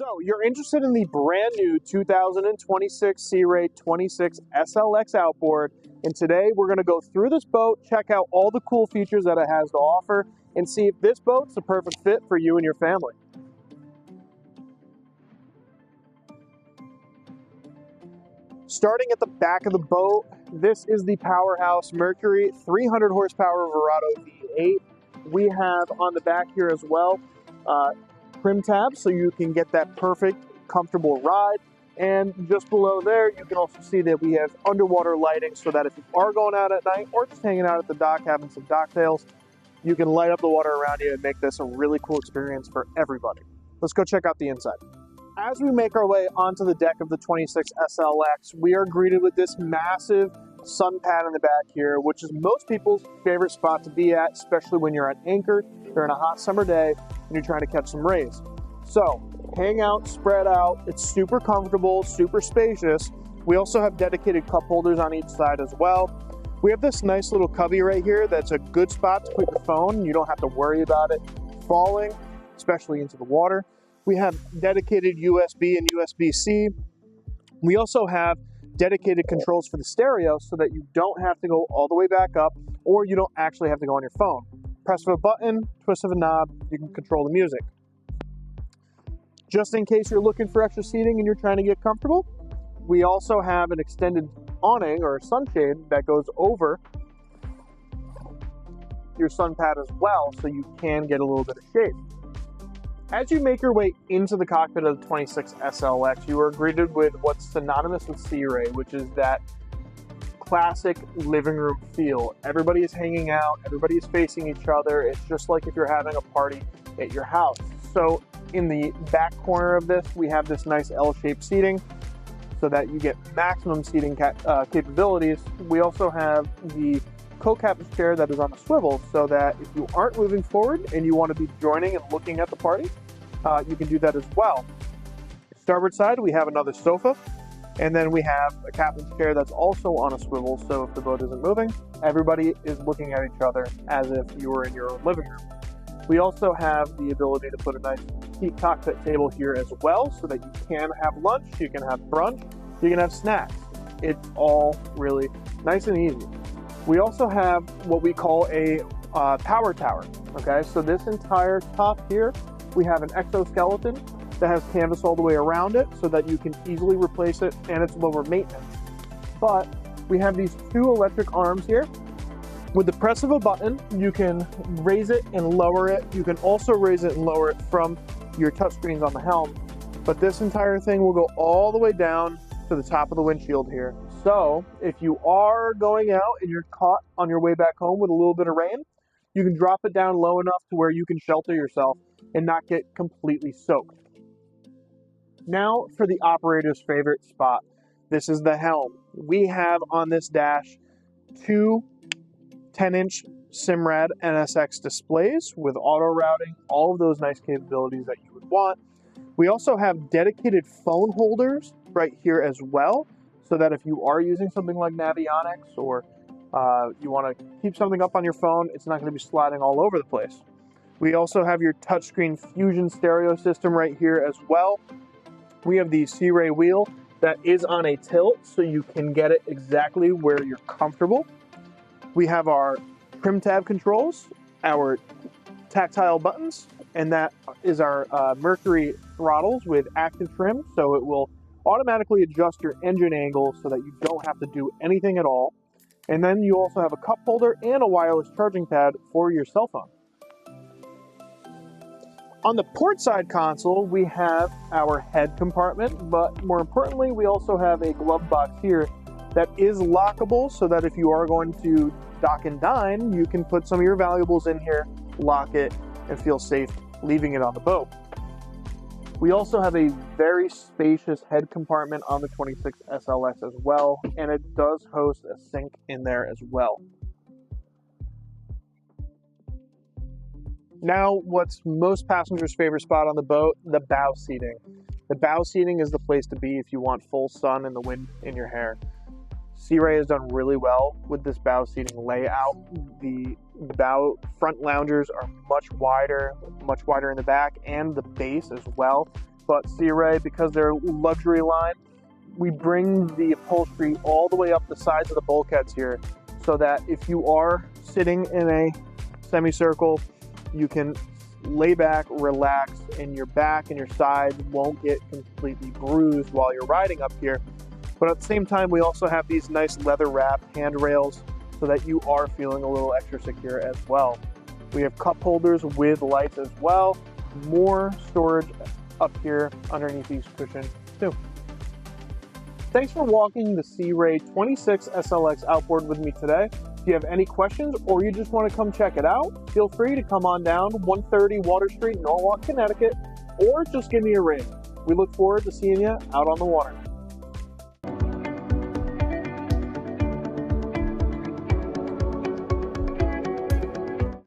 So you're interested in the brand new 2026 Sea Ray 26 SLX Outboard, and today we're going to go through this boat, check out all the cool features that it has to offer, and see if this boat's the perfect fit for you and your family. Starting at the back of the boat, this is the Powerhouse Mercury 300 horsepower Verado V8. We have on the back here as well trim tabs so you can get that perfect, comfortable ride. And just below there, you can also see that we have underwater lighting so that if you are going out at night or just hanging out at the dock having some docktails, you can light up the water around you and make this a really cool experience for everybody. Let's go check out the inside. As we make our way onto the deck of the 26 SLX, we are greeted with this massive sun pad in the back here, which is most people's favorite spot to be at, especially when you're at anchor during a hot summer day and you're trying to catch some rays. So hang out, spread out. It's super comfortable, super spacious. We also have dedicated cup holders on each side as well. We have this nice little cubby right here that's a good spot to put your phone. You don't have to worry about it falling, especially into the water. We have dedicated USB and USB-C. We also have dedicated controls for the stereo so that you don't have to go all the way back up, or you don't actually have to go on your phone. Press of a button, twist of a knob, you can control the music. Just in case you're looking for extra seating and you're trying to get comfortable, we also have an extended awning or a sunshade that goes over your sun pad as well, so you can get a little bit of shade. As you make your way into the cockpit of the 26 SLX, you are greeted with what's synonymous with Sea Ray, which is that classic living room feel. Everybody is hanging out, everybody is facing each other. It's just like if you're having a party at your house. So in the back corner of this, we have this nice L-shaped seating so that you get maximum seating capabilities. We also have the co-captain's chair that is on a swivel so that if you aren't moving forward and you want to be joining and looking at the party, you can do that as well. Starboard side, we have another sofa, and then we have a captain's chair that's also on a swivel, so if the boat isn't moving, everybody is looking at each other as if you were in your own living room. We also have the ability to put a nice heat cockpit table here as well so that you can have lunch, you can have brunch, you can have snacks. It's all really nice and easy. We also have what we call a power tower, okay? So this entire top here, we have an exoskeleton that has canvas all the way around it so that you can easily replace it and it's lower maintenance. But we have these two electric arms here. With the press of a button, you can raise it and lower it. You can also raise it and lower it from your touchscreens on the helm. But this entire thing will go all the way down to the top of the windshield here. So if you are going out and you're caught on your way back home with a little bit of rain, you can drop it down low enough to where you can shelter yourself and not get completely soaked. Now for the operator's favorite spot. This is the helm. We have on this dash two 10-inch Simrad NSX displays with auto routing, all of those nice capabilities that you would want. We also have dedicated phone holders right here as well, so that if you are using something like Navionics or you want to keep something up on your phone, it's not going to be sliding all over the place. We also have your touchscreen Fusion stereo system right here as well. We have the Sea Ray wheel that is on a tilt, so you can get it exactly where you're comfortable. We have our trim tab controls, our tactile buttons, and that is our Mercury throttles with active trim, so it will automatically adjust your engine angle so that you don't have to do anything at all. And then you also have a cup holder and a wireless charging pad for your cell phone. On the port side console, we have our head compartment, but more importantly, we also have a glove box here that is lockable so that if you are going to dock and dine, you can put some of your valuables in here, lock it, and feel safe leaving it on the boat. We also have a very spacious head compartment on the 26 SLX as well, and it does host a sink in there as well. Now, what's most passengers' favorite spot on the boat, the bow seating. The bow seating is the place to be if you want full sun and the wind in your hair. Sea Ray has done really well with this bow seating layout. The bow front loungers are much wider in the back, and the base as well but Sea Ray, because they're luxury line, we bring the upholstery all the way up the sides of the bulkheads here, so that if you are sitting in a semicircle, you can lay back, relax, and your back and your sides won't get completely bruised while you're riding up here. But at the same time, we also have these nice leather wrapped handrails so that you are feeling a little extra secure as well. We have cup holders with lights as well. More storage up here underneath these cushions too. Thanks for walking the Sea Ray 26 SLX outboard with me today. If you have any questions or you just want to come check it out, feel free to come on down 130 Water Street, Norwalk, Connecticut, or just give me a ring. We look forward to seeing you out on the water.